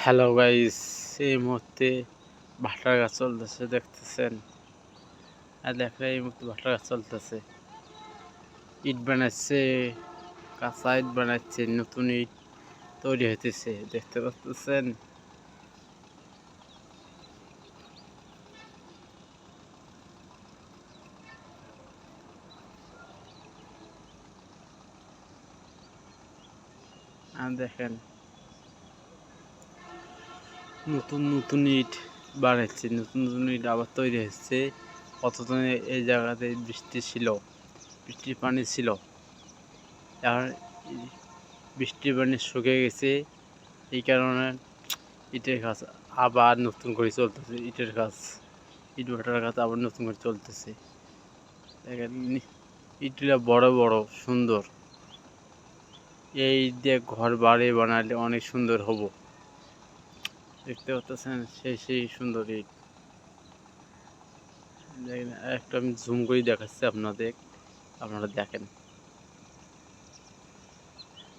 Hello guys, এই মুহূর্তে ভাটার কাজ চলতেছে দেখতেছেন। আর দেখো এই মুহূর্তে ভাটার কাজ চলতেছে। ইট বানাচ্ছে, কাঁচা ইট বানাচ্ছে, নতুন ইট তৈরি হইতেছে দেখতে পাচ্ছেন। আর দেখেন নতুন নতুন ইট বানাচ্ছে, নতুন নতুন ইট আবার তৈরি হচ্ছে। কতদিন এই জায়গাতে বৃষ্টি ছিল, বৃষ্টির পানি ছিল, আর বৃষ্টির পানি শুকিয়ে গেছে। এই কারণে ইটের কাজ আবার নতুন করে চলতেছে। ইটের কাজ, ইট ভাটার কাজ আবার নতুন করে চলতেছে। দেখেন ইটগুলা বড় বড় সুন্দর। এই দিয়ে ঘর বাড়ি বানালে অনেক সুন্দর হবো। দেখতে পাচ্ছেন সেই সুন্দর ইট। দেখেন একটা আমি জুম করে দেখাচ্ছি আপনাদের, আপনারা দেখেন।